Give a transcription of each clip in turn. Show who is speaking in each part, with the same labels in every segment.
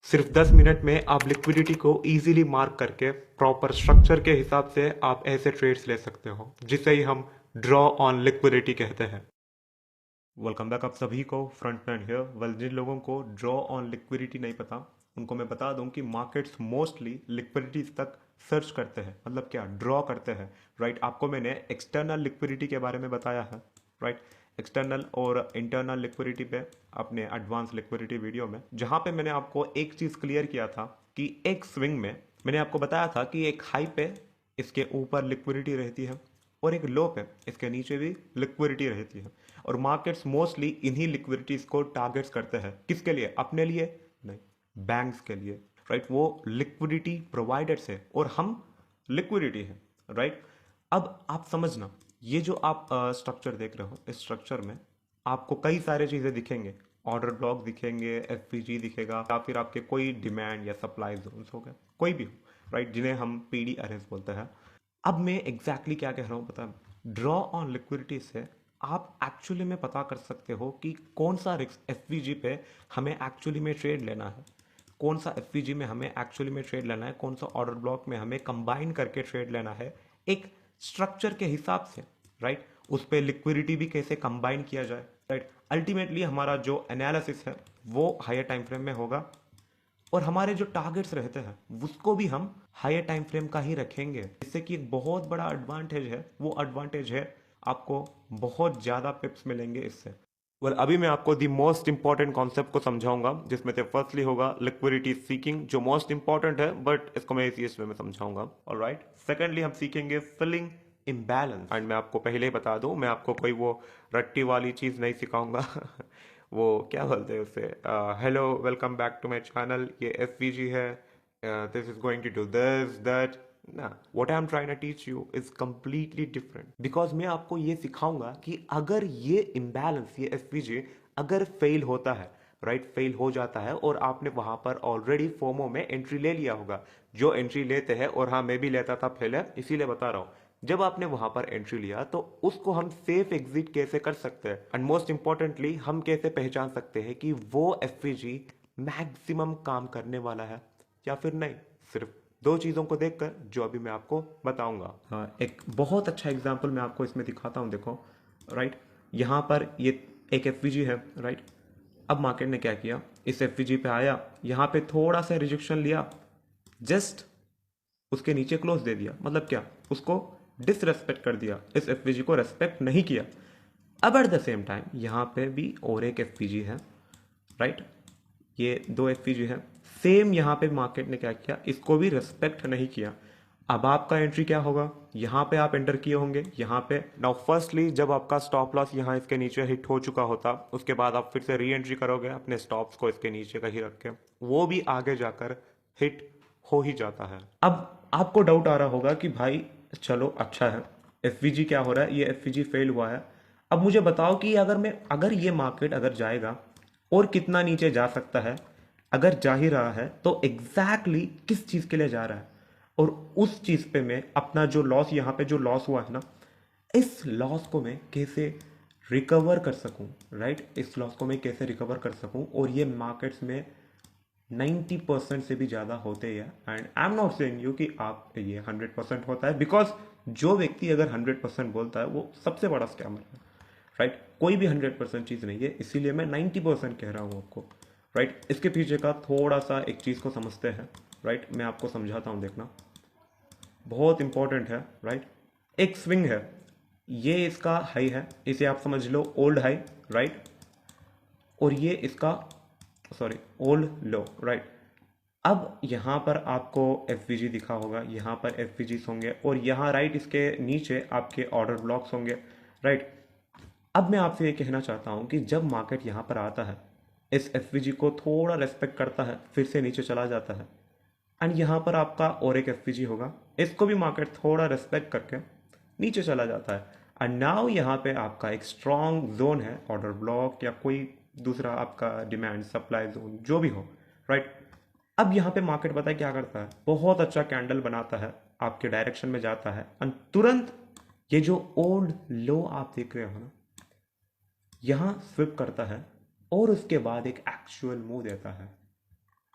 Speaker 1: सिर्फ 10 मिनट में आप लिक्विडिटी को इजीली मार्क करके प्रॉपर स्ट्रक्चर के हिसाब से आप ऐसे ट्रेड्स ले सकते हो जिसे ही हम ड्रॉ ऑन लिक्विडिटी कहते हैं। वेलकम बैक आप सभी को, फ्रंट मैन हियर। वेल, जिन लोगों को ड्रॉ ऑन लिक्विडिटी नहीं पता उनको मैं बता दूं कि मार्केट्स मोस्टली लिक्विडिटी तक सर्च करते हैं, मतलब क्या, ड्रॉ करते हैं। राइट, आपको मैंने एक्सटर्नल लिक्विडिटी के बारे में बताया है। राइट, एक्सटर्नल और इंटरनल लिक्विडिटी पे अपने एडवांस लिक्विडिटी वीडियो में, जहां पे मैंने आपको एक चीज क्लियर किया था कि एक स्विंग में मैंने आपको बताया था कि एक हाई पे इसके ऊपर लिक्विडिटी रहती है और एक लो पे इसके नीचे भी लिक्विडिटी रहती है। और मार्केट्स मोस्टली इन्हीं लिक्विडिटीज को टारगेट्स करते हैं। किसके लिए? अपने लिए नहीं, बैंक्स के लिए। राइट, वो लिक्विडिटी प्रोवाइडर्स है और हम लिक्विडिटी है। राइट, अब आप समझना, ये जो आप स्ट्रक्चर देख रहे हो, इस स्ट्रक्चर में आपको कई सारे चीजें दिखेंगे। ऑर्डर ब्लॉक दिखेंगे, एफपीजी दिखेगा, या फिर आपके कोई डिमांड या सप्लाई जोन्स हो गए, कोई भी हो। राइट, जिन्हें हम पीडी अरेज बोलते हैं। अब मैं एग्जैक्टली क्या कह रहा हूं पता है? ड्रॉ ऑन लिक्विडिटी से आप एक्चुअली में पता कर सकते हो कि कौन सा एफवीजी पे हमें एक्चुअली में ट्रेड लेना है, कौन सा एफवीजी में हमें एक्चुअली में ट्रेड लेना है, कौन सा ऑर्डर ब्लॉक में हमें कंबाइन करके ट्रेड लेना है एक स्ट्रक्चर के हिसाब से। राइट, उस पर लिक्विडिटी भी कैसे कंबाइन किया जाए। राइट, अल्टीमेटली हमारा जो एनालिसिस है वो हायर टाइम फ्रेम में होगा और हमारे जो टारगेट्स रहते हैं उसको भी हम हायर टाइम फ्रेम का ही रखेंगे। इससे कि एक बहुत बड़ा एडवांटेज है, वो एडवांटेज है आपको बहुत ज्यादा पिप्स मिलेंगे इससे। वेल, अभी मैं आपको दी मोस्ट इंपॉर्टेंट कॉन्सेप्ट को समझाऊंगा, जिसमें से फर्स्टली होगा लिक्विडिटी सीकिंग, जो मोस्ट इंपॉर्टेंट है, बट इसको मैं इसी में समझाऊंगा। ऑलराइट, सेकेंडली हम सीखेंगे फिलिंग इम्बैलेंस। एंड मैं आपको पहले ही बता दूं, मैं आपको कोई वो रट्टी वाली चीज नहीं सिखाऊंगा वो क्या बोलते हैं उससे, hello welcome back to my channel, ये एफवीजी है, this is going to do this that ना। What I am trying to teach you is completely different, because मैं आपको ये सिखाऊंगा कि अगर ये इम्बैलेंस, ये एफवीजी अगर फेल होता है, राइट, फेल हो जाता है और आपने वहां पर ऑलरेडी फोमो में एंट्री ले लिया होगा, जो एंट्री लेते हैं, और हाँ मैं भी लेता था पहले, इसीलिए बता रहा हूं, जब आपने वहां पर एंट्री लिया तो उसको हम सेफ एग्जिट कैसे कर सकते हैं, एंड मोस्ट इंपॉर्टेंटली हम कैसे पहचान सकते हैं कि वो एफवीजी मैक्सिमम काम करने वाला है या फिर नहीं। सिर्फ दो चीजों को देखकर, जो अभी मैं आपको बताऊंगा। हाँ, एक बहुत अच्छा एग्जांपल मैं आपको इसमें दिखाता हूं, देखो। राइट, यहां पर ये एक एफवीजी है। राइट, अब मार्केट ने क्या किया, इस एफवीजी पे आया, यहां पे थोड़ा सा रिजेक्शन लिया, जस्ट उसके नीचे क्लोज दे दिया, मतलब क्या, उसको डिसरेस्पेक्ट कर दिया, इस एफवीजी को रेस्पेक्ट नहीं किया। अब एट द सेम टाइम यहां पे भी और एक एफवीजी है। राइट, ये दो एफवीजी है, सेम यहां पे मार्केट ने क्या किया, इसको भी रेस्पेक्ट नहीं किया। अब आपका एंट्री क्या होगा, यहां पे आप एंटर किए होंगे, यहां पे। नाउ फर्स्टली जब आपका स्टॉप लॉस यहां इसके नीचे हिट हो चुका होता, उसके बाद आप फिर से री एंट्री करोगे अपने स्टॉप्स को इसके नीचे का ही रख के, वो भी आगे जाकर हिट हो ही जाता है। अब आपको डाउट आ रहा होगा कि भाई चलो अच्छा है, एफवीजी क्या हो रहा है, ये एफवीजी फेल हुआ है, अब मुझे बताओ कि अगर ये मार्केट अगर जाएगा और कितना नीचे जा सकता है, अगर जा ही रहा है तो एग्जैक्टली किस चीज के लिए जा रहा है, और उस चीज पे मैं अपना जो लॉस, यहां पे जो लॉस हुआ है ना, इस लॉस को मैं कैसे रिकवर कर सकूं। राइट, इस लॉस को मैं कैसे रिकवर कर सकूं, और ये मार्केट्स में 90% से भी ज़्यादा होते हैं। And I am not saying you कि आप ये 100% होता है, बिकॉज जो व्यक्ति अगर 100% बोलता है वो सबसे बड़ा स्कैमर है। राइट, कोई भी 100% चीज़ नहीं है, इसीलिए मैं 90% कह रहा हूँ आपको। राइट, इसके पीछे का थोड़ा सा एक चीज़ को समझते हैं। राइट, मैं आपको समझाता हूँ, देखना बहुत इंपॉर्टेंट है। राइट, एक स्विंग है, ये इसका हाई है, इसे आप समझ लो ओल्ड हाई। राइट, और ये इसका, सॉरी, ओल्ड लो। राइट, अब यहां पर आपको एफवीजी दिखा होगा, यहां पर एफवीजी होंगे, और यहां राइट इसके नीचे आपके ऑर्डर ब्लॉक्स होंगे। राइट, अब मैं आपसे ये कहना चाहता हूं कि जब मार्केट यहां पर आता है, इस एफवीजी को थोड़ा रेस्पेक्ट करता है, फिर से नीचे चला जाता है, एंड यहां पर आपका और एक एफवीजी होगा, इसको भी मार्केट थोड़ा रेस्पेक्ट करके नीचे चला जाता है, एंड नाउ यहां पे आपका एक स्ट्रॉन्ग जोन है, ऑर्डर ब्लॉक या कोई दूसरा आपका डिमांड सप्लाई जोन जो भी हो। राइट, अब यहां पे मार्केट पता है क्या करता है, बहुत अच्छा कैंडल बनाता है, आपके डायरेक्शन में जाता है, और तुरंत ये जो ओल्ड लो आप देख रहे हो ना, यहां स्विप करता है और उसके बाद एक एक्चुअल मूव देता है।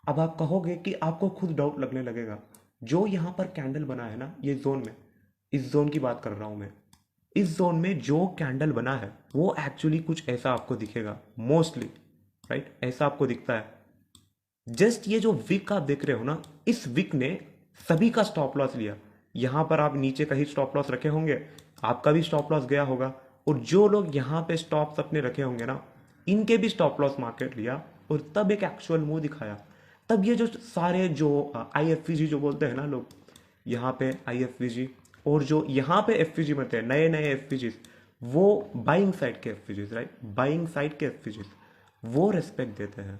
Speaker 1: अब आप कहोगे कि आपको खुद डाउट लगने लगेगा, जो यहाँ पर कैंडल बना है ना ये जोन में, इस जोन की बात कर रहा हूँ मैं, इस जोन में जो कैंडल बना है वो एक्चुअली कुछ ऐसा आपको दिखेगा मोस्टली, राइट, ऐसा आपको दिखता है। जस्ट ये जो विक आप देख रहे हो ना, इस विक ने सभी का स्टॉप लॉस लिया। यहां पर आप नीचे कहीं स्टॉप लॉस रखे होंगे, आपका भी स्टॉप लॉस गया होगा, और जो लोग यहां पे स्टॉप्स अपने रखे होंगे ना, इनके भी स्टॉप लॉस मार्केट लिया और तब एक एक्चुअल मूव दिखाया। तब ये जो सारे जो IFVG जो बोलते हैं ना लोग, यहाँ पे IFVG और जो यहाँ पे FVG बनते हैं नए नए FVGs, वो बाइंग साइड के FVGs, राइट, बाइंग साइड के FVGs, वो रेस्पेक्ट देते हैं।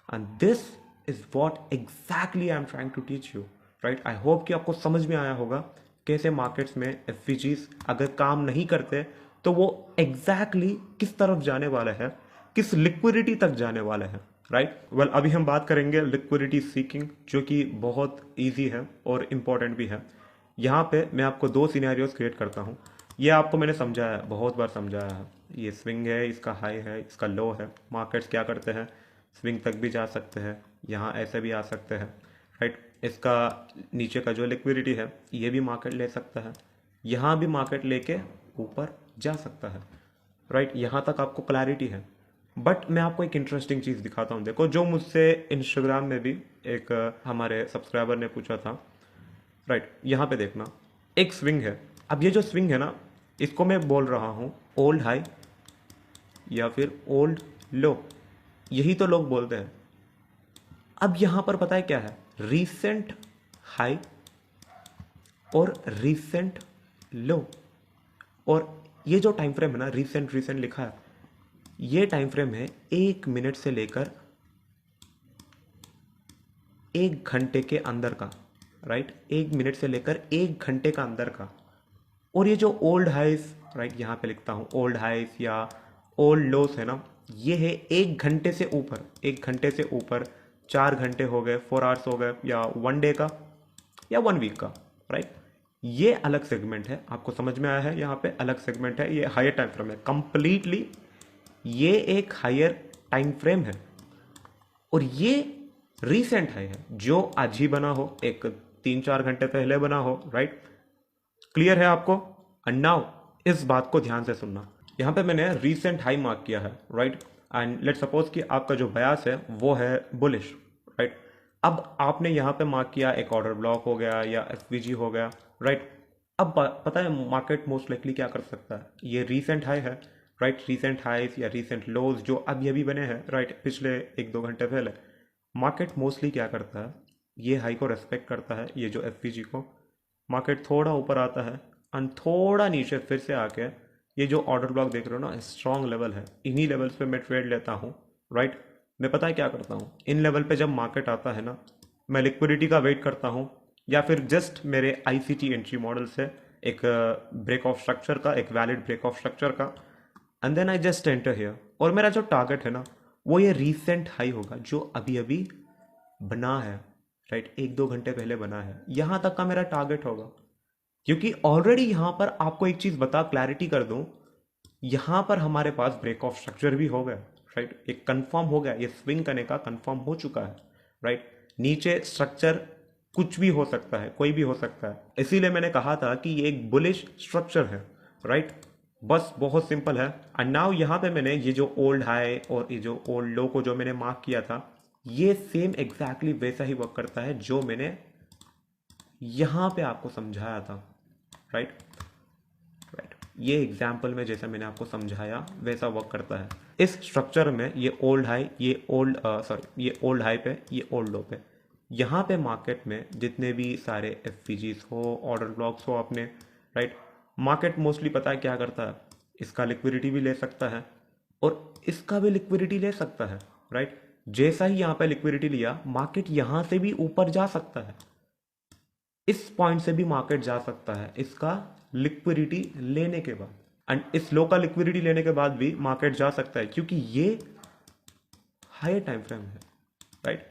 Speaker 1: And this is what exactly I am trying to teach you, right. I hope कि आपको समझ में आया होगा कैसे मार्केट्स में FVGs अगर काम नहीं करते तो वो एग्जैक्टली किस तरफ जाने वाले हैं, किस लिक्विडिटी तक जाने वाले हैं, राइट। वेल, अभी हम बात करेंगे लिक्विडिटी सीकिंग, जो कि बहुत ईजी है और इम्पॉर्टेंट भी है। यहाँ पे मैं आपको दो सिनेरियोज क्रिएट करता हूँ। ये आपको मैंने समझाया है, बहुत बार समझाया है। ये स्विंग है, इसका हाई है, इसका लो है। मार्केट्स क्या करते हैं, स्विंग तक भी जा सकते हैं, यहाँ ऐसे भी आ सकते हैं, राइट। इसका नीचे का जो लिक्विडिटी है ये भी मार्केट ले सकता है, यहाँ भी मार्केट लेके ऊपर जा सकता है, राइट। यहाँ तक आपको क्लैरिटी है। बट मैं आपको एक इंटरेस्टिंग चीज़ दिखाता हूँ। देखो, जो मुझसे इंस्टाग्राम में भी एक हमारे सब्सक्राइबर ने पूछा था, राइट, यहाँ पे देखना, एक स्विंग है। अब ये जो स्विंग है ना, इसको मैं बोल रहा हूँ ओल्ड हाई या फिर ओल्ड लो, यही तो लोग बोलते हैं। अब यहां पर पता है क्या है, रीसेंट हाई और रीसेंट लो, और ये जो टाइम फ्रेम है ना, रीसेंट रीसेंट लिखा है, ये टाइम फ्रेम है 1 मिनट से लेकर 1 घंटे के अंदर का, राइट, 1 मिनट से लेकर 1 घंटे का अंदर का। और ये जो ओल्ड हाइस, राइट, यहाँ पे लिखता हूँ ओल्ड हाइस या ओल्ड लोस है ना, ये है 1 घंटे से ऊपर, 1 घंटे से ऊपर, 4 घंटे हो गए, 4 आवर्स हो गए, या 1 डे का या 1 वीक का, राइट। ये अलग सेगमेंट है, आपको समझ में आया है, यहाँ पे अलग सेगमेंट है, ये हायर टाइम फ्रेम है कंप्लीटली, ये एक हायर टाइम फ्रेम है। और ये रीसेंट हाई है, जो आज ही बना हो, एक 3-4 घंटे पहले बना हो, राइट। क्लियर है आपको? एंड नाउ इस बात को ध्यान से सुनना। यहाँ पे मैंने रीसेंट हाई मार्क किया है, राइट, एंड लेट सपोज कि आपका जो बयास है वो है बुलिश, राइट। अब आपने यहाँ पे मार्क किया, एक ऑर्डर ब्लॉक हो गया या FVG हो गया, राइट। अब पता है मार्केट मोस्ट लाइकली क्या कर सकता है, ये रीसेंट हाई है, राइट, रीसेंट हाइज या रीसेंट लोज जो अभी अभी बने हैं, राइट, पिछले 1-2 घंटे पहले, मार्केट मोस्टली क्या करता है, ये हाई को रेस्पेक्ट करता है, ये जो FVG को, मार्केट थोड़ा ऊपर आता है एंड थोड़ा नीचे फिर से आके, ये जो ऑर्डर ब्लॉक देख रहे हो ना, स्ट्रॉन्ग लेवल है, इन्हीं लेवल्स पे मैं ट्रेड लेता हूँ, राइट। मैं पता है क्या करता हूँ, इन लेवल पे जब मार्केट आता है ना, मैं लिक्विडिटी का वेट करता हूँ, या फिर जस्ट मेरे ICT एंट्री मॉडल से एक ब्रेक ऑफ स्ट्रक्चर का, एक वैलिड ब्रेक ऑफ स्ट्रक्चर का, and then I just enter here. और मेरा जो टारगेट है ना, वो ये रीसेंट हाई होगा जो अभी अभी बना है, राइट, 1-2 घंटे पहले बना है, यहां तक का मेरा टारगेट होगा। क्योंकि ऑलरेडी यहां पर आपको एक चीज बता, क्लैरिटी कर दूं, यहां पर हमारे पास ब्रेक ऑफ स्ट्रक्चर भी हो गया, राइट, एक कंफर्म हो गया, ये स्विंग करने का कंफर्म हो चुका है, राइट। नीचे स्ट्रक्चर कुछ भी हो सकता है, कोई भी हो सकता है, इसीलिए मैंने कहा था कि ये एक बुलिश स्ट्रक्चर है, राइट। बस बहुत सिंपल है। एंड नाउ यहाँ पे मैंने ये जो ओल्ड हाई और ये जो ओल्ड लो को जो मैंने मार्क किया था, ये सेम एग्जैक्टली वैसा ही वर्क करता है जो मैंने यहाँ पे आपको समझाया था, राइट, राइट। ये एग्जाम्पल में जैसा मैंने आपको समझाया वैसा वर्क करता है। इस स्ट्रक्चर में ये ओल्ड हाई, ये ओल्ड ये ओल्ड हाई पे, ये ओल्ड लो पे, यहाँ पे मार्केट में जितने भी सारे FVGs हो, ऑर्डर ब्लॉक्स हो अपने, राइट, मार्केट मोस्टली पता है क्या करता है, इसका लिक्विडिटी भी ले सकता है और इसका भी लिक्विडिटी ले सकता है, राइट। जैसा ही यहाँ पे लिक्विडिटी लिया, मार्केट यहाँ से भी ऊपर जा सकता है, इस पॉइंट से भी मार्केट जा सकता है इसका लिक्विडिटी लेने के बाद, एंड इस लो का लिक्विडिटी लेने के बाद भी मार्केट जा सकता है, क्योंकि ये हायर टाइम फ्रेम है, राइट।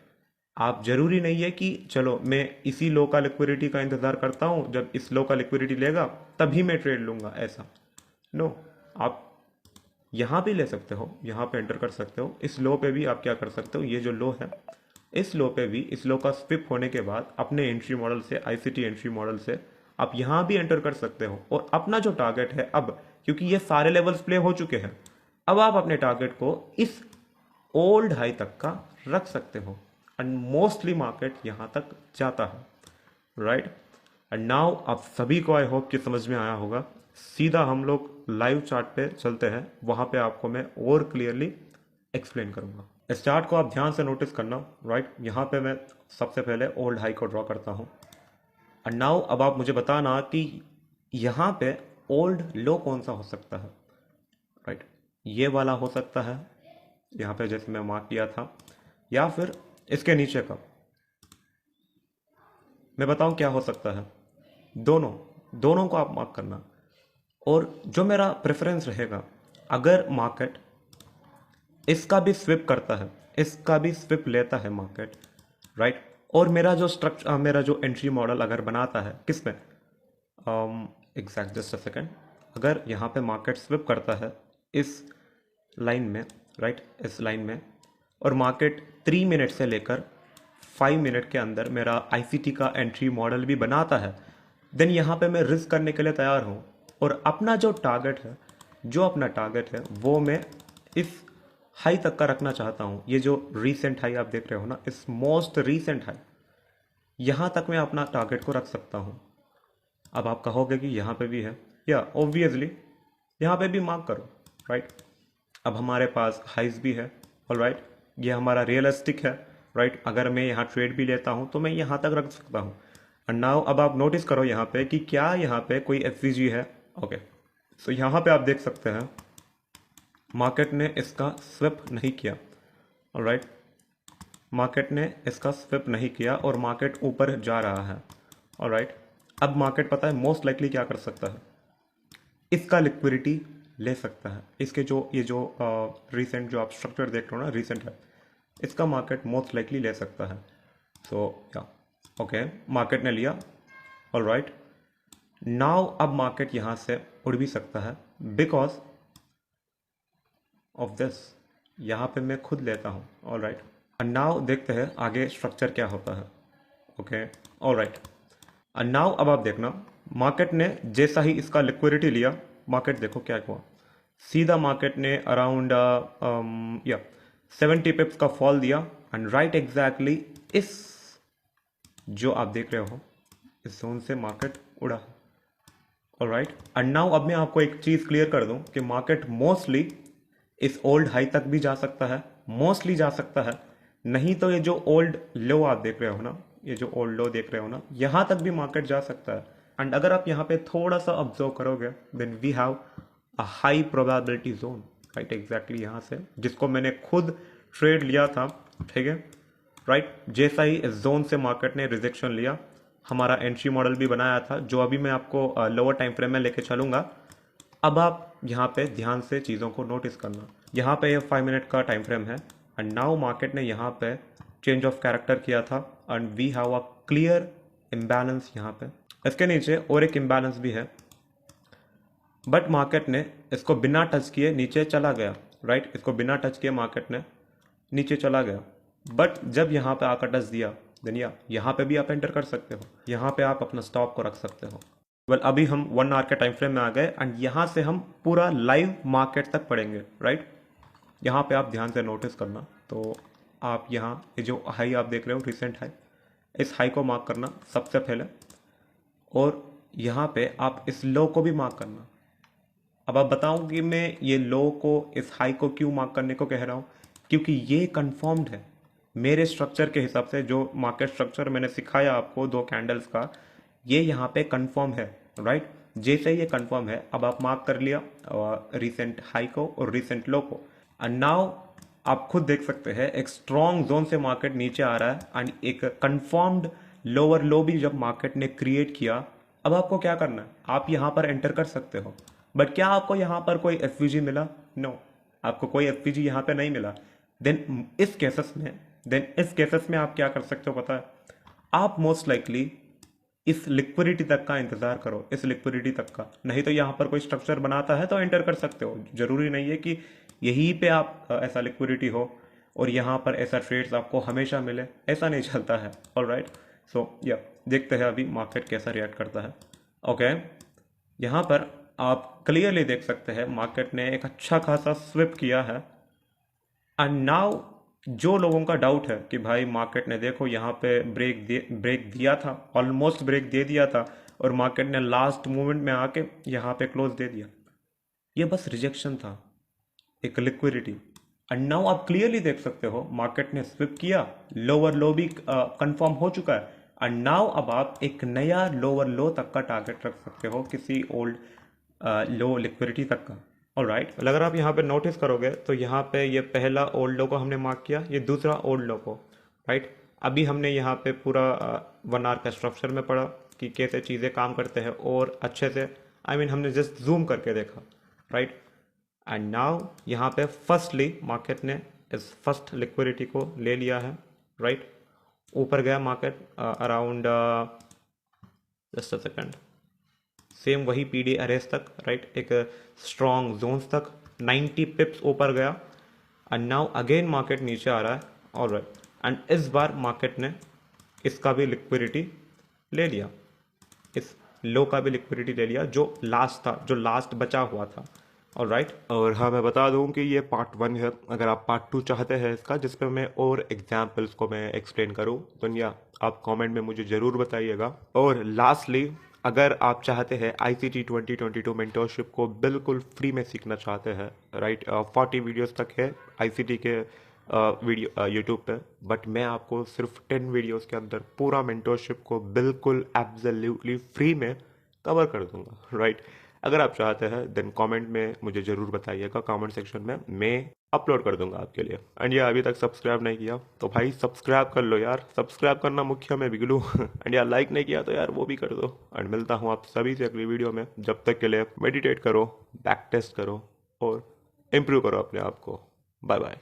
Speaker 1: आप जरूरी नहीं है कि चलो मैं इसी लो का लिक्विडिटी का इंतजार करता हूं, जब इस लो का लिक्विडिटी लेगा तभी मैं ट्रेड लूंगा, ऐसा नो। आप यहां भी ले सकते हो, यहां पे एंटर कर सकते हो, इस लो पे भी आप क्या कर सकते हो, ये जो लो है इस लो पे भी, इस लो का स्विप होने के बाद अपने एंट्री मॉडल से, आईसीटी एंट्री मॉडल से आप यहाँ भी एंटर कर सकते हो और अपना जो टारगेट है अब, क्योंकि ये सारे लेवल्स प्ले हो चुके हैं, अब आप अपने टारगेट को इस ओल्ड हाई तक का रख सकते हो एंड मोस्टली मार्केट यहाँ तक जाता है, राइट। एंड नाउ आप सभी को आई होप कि समझ में आया होगा। सीधा हम लोग लाइव चार्ट पे चलते हैं, वहां पे आपको मैं और क्लियरली एक्सप्लेन करूंगा। इस चार्ट को आप ध्यान से नोटिस करना, राइट। यहाँ पे मैं सबसे पहले ओल्ड हाई को ड्रॉ करता हूँ एंड नाउ अब आप मुझे बताना कि यहाँ पे ओल्ड लो कौन सा हो सकता है, राइट। ये वाला हो सकता है यहाँ पे जैसे मैं मार्क किया था, या फिर इसके नीचे का। मैं बताऊं क्या हो सकता है, दोनों को आप मार्क करना। और जो मेरा प्रेफरेंस रहेगा, अगर मार्केट इसका भी स्विप करता है, इसका भी स्विप लेता है मार्केट, राइट, और मेरा जो स्ट्रक्चर, मेरा जो एंट्री मॉडल अगर बनाता है किसमें, एग्जैक्ट जस्ट अ सेकेंड, अगर यहाँ पे मार्केट स्विप करता है इस लाइन में, राइट, इस लाइन में, और मार्केट 3 मिनट से लेकर 5 मिनट के अंदर मेरा आईसीटी का एंट्री मॉडल भी बनाता है, देन यहाँ पे मैं रिस्क करने के लिए तैयार हूँ और अपना जो टारगेट है, वो मैं इस हाई तक का रखना चाहता हूँ। ये जो रीसेंट हाई आप देख रहे हो ना, इस मोस्ट रीसेंट हाई, यहाँ तक मैं अपना टारगेट को रख सकता हूँ। अब आप कहोगे कि यहाँ पे भी है, या ऑब्वियसली यहाँ पे भी मार्क करो, राइट। अब हमारे पास हाइज भी है, ऑलराइट, ये हमारा रियलिस्टिक है, राइट। अगर मैं यहाँ ट्रेड भी लेता हूँ तो मैं यहाँ तक रख सकता हूँ। एंड नाउ अब आप नोटिस करो यहाँ पे कि क्या यहाँ पे कोई एफवीजी है, ओके। सो यहाँ पे आप देख सकते हैं मार्केट ने इसका स्विप नहीं किया, ऑलराइट, मार्केट ने इसका स्विप नहीं किया और मार्केट ऊपर जा रहा है, ऑलराइट। अब मार्केट पता है मोस्ट लाइकली क्या कर सकता है, इसका लिक्विडिटी ले सकता है। इसके जो ये जो रिसेंट जो आप स्ट्रक्चर देख रहे हो ना, रिसेंट है, इसका मार्केट मोस्ट लाइकली ले सकता है। सो या ओके, मार्केट ने लिया, ऑलराइट। नाउ अब मार्केट यहाँ से उड़ भी सकता है बिकॉज ऑफ दिस, यहाँ पे मैं खुद लेता हूँ, ऑलराइट। एंड नाउ देखते हैं आगे स्ट्रक्चर क्या होता है, ओके, ऑलराइट। एंड नाउ अब आप देखना, मार्केट ने जैसा ही इसका लिक्विडिटी लिया, मार्केट देखो क्या हुआ, सीधा मार्केट ने अराउंड 70 पिप्स का फॉल दिया एंड राइट एग्जैक्टली इस जो आप देख रहे हो इस जोन से मार्केट उड़ा, ऑलराइट। एंड नाउ अब मैं आपको एक चीज क्लियर कर दूं कि मार्केट मोस्टली इस ओल्ड हाई तक भी जा सकता है, मोस्टली जा सकता है, नहीं तो ये जो ओल्ड लो आप देख रहे हो ना, ये जो ओल्ड लो देख रहे हो ना, यहां तक भी मार्केट जा सकता है। एंड अगर आप यहाँ पे थोड़ा सा ऑब्जर्व करोगे, then we have a high probability zone, right, exactly यहाँ से, जिसको मैंने खुद ट्रेड लिया था, ठीक है, राइट। जैसा ही इस जोन से मार्केट ने रिजेक्शन लिया, हमारा एंट्री मॉडल भी बनाया था, जो अभी मैं आपको लोअर टाइम फ्रेम में लेके चलूंगा। अब आप यहाँ पे ध्यान से चीज़ों को नोटिस करना, यहाँ पे 5 मिनट का टाइम फ्रेम है एंड नाउ मार्केट ने यहाँ पे चेंज ऑफ कैरेक्टर किया था and we have a clear imbalance यहाँ पे। इसके नीचे और एक इम्बैलेंस भी है, बट मार्केट ने इसको बिना टच किए नीचे चला गया, राइट, इसको बिना टच किए मार्केट ने नीचे चला गया। बट जब यहाँ पे आकर टच दिया, देन यहाँ पे भी आप एंटर कर सकते हो, यहाँ पे आप अपना स्टॉप को रख सकते हो। वेल अभी हम 1 आवर के टाइम फ्रेम में आ गए एंड यहाँ से हम पूरा लाइव मार्केट तक पढ़ेंगे, राइट। यहाँ पे आप ध्यान से नोटिस करना, तो आप यहाँ ये जो हाई आप देख रहे हो, रिसेंट हाई, इस हाई को मार्क करना सबसे पहले, और यहाँ पे आप इस लो को भी मार्क करना। अब आप बताऊं कि मैं ये लो को, इस हाई को क्यों मार्क करने को कह रहा हूँ, क्योंकि ये कंफर्म्ड है मेरे स्ट्रक्चर के हिसाब से, जो मार्केट स्ट्रक्चर मैंने सिखाया आपको 2 कैंडल्स का, ये यहाँ पे कंफर्म है, राइट। जैसे ये कंफर्म है, अब आप मार्क कर लिया रिसेंट हाई को और रिसेंट लो को, एंड नाउ आप खुद देख सकते हैं एक स्ट्रॉन्ग जोन से मार्केट नीचे आ रहा है एंड एक कंफर्म्ड लोअर लो भी जब मार्केट ने क्रिएट किया। अब आपको क्या करना है, आप यहाँ पर एंटर कर सकते हो, बट क्या आपको यहाँ पर कोई एफवीजी मिला? नो, आपको कोई एफवीजी यहाँ पे नहीं मिला। देन इस केसेस में आप क्या कर सकते हो पता है, आप मोस्ट लाइकली इस लिक्विडिटी तक का इंतजार करो, इस लिक्विडिटी तक का, नहीं तो यहाँ पर कोई स्ट्रक्चर बनाता है तो एंटर कर सकते हो। जरूरी नहीं है कि यहीं पे आप ऐसा लिक्विडिटी हो, और यहाँ पर ऐसा ट्रेड्स आपको हमेशा मिले, ऐसा नहीं चलता है। ऑलराइट, सो या देखते हैं अभी मार्केट कैसा रिएक्ट करता है। ओके, यहाँ पर आप क्लियरली देख सकते हैं मार्केट ने एक अच्छा खासा स्विप किया है। एंड नाउ जो लोगों का डाउट है कि भाई मार्केट ने देखो यहाँ पे ब्रेक दिया था, ऑलमोस्ट ब्रेक दे दिया था, और मार्केट ने लास्ट मोमेंट में आके यहाँ पे क्लोज दे दिया, ये बस रिजेक्शन था, एक लिक्विडिटी। एंड नाउ आप क्लियरली देख सकते हो मार्केट ने स्विप किया, लोअर लो भी कंफर्म हो चुका है। एंड नाउ अब आप एक नया लोअर लो तक का टारगेट रख सकते हो, किसी ओल्ड लो लिक्विडिटी तक का। ऑलराइट, अगर आप यहाँ पे नोटिस करोगे तो यहाँ पे ये पहला ओल्ड लो को हमने मार्क किया, ये दूसरा ओल्ड लो को। राइट, अभी हमने यहाँ पे पूरा 1 आवर का स्ट्रक्चर में पढ़ा कि कैसे चीज़ें काम करते हैं, और अच्छे से हमने जस्ट जूम करके देखा। राइट, एंड नाउ यहाँ पे फर्स्टली मार्केट ने इस फर्स्ट लिक्विडिटी को ले लिया है। राइट, ऊपर गया market around just a second, same वही पीडी अरेस तक। राइट, एक स्ट्रॉन्ग जोन्स तक 90 पिप्स ऊपर गया, एंड नाउ अगेन मार्केट नीचे आ रहा है। ऑलराइट, एंड इस बार मार्केट ने इसका भी लिक्विडिटी ले लिया, इस लो का भी लिक्विडिटी ले लिया जो लास्ट था, जो लास्ट बचा हुआ था। ऑलराइट, और हाँ मैं बता दूं कि ये पार्ट 1 है। अगर आप पार्ट 2 चाहते हैं इसका, जिसपे मैं और एग्जाम्पल्स को मैं एक्सप्लेन करूं, तो या आप कमेंट में मुझे ज़रूर बताइएगा। और लास्टली, अगर आप चाहते हैं ICT 2022 मेंटरशिप को बिल्कुल फ्री में सीखना चाहते हैं, राइट, 40 वीडियोस तक है ICT के वीडियो यूट्यूब पे, बट मैं आपको सिर्फ 10 वीडियोस के अंदर पूरा मेंटरशिप को बिल्कुल एब्सोल्युटली फ्री में कवर कर दूंगा। राइट, अगर आप चाहते हैं देन कमेंट में मुझे ज़रूर बताइएगा, कमेंट सेक्शन में मैं अपलोड कर दूंगा आपके लिए। एंड ये अभी तक सब्सक्राइब नहीं किया तो भाई सब्सक्राइब कर लो यार, सब्सक्राइब करना मुख्य में बिगलू। एंड यार लाइक नहीं किया तो यार वो भी कर दो। एंड मिलता हूँ आप सभी से अगली वीडियो में, जब तक के लिए मेडिटेट करो, बैक टेस्ट करो और इम्प्रूव करो अपने आप को। Bye bye.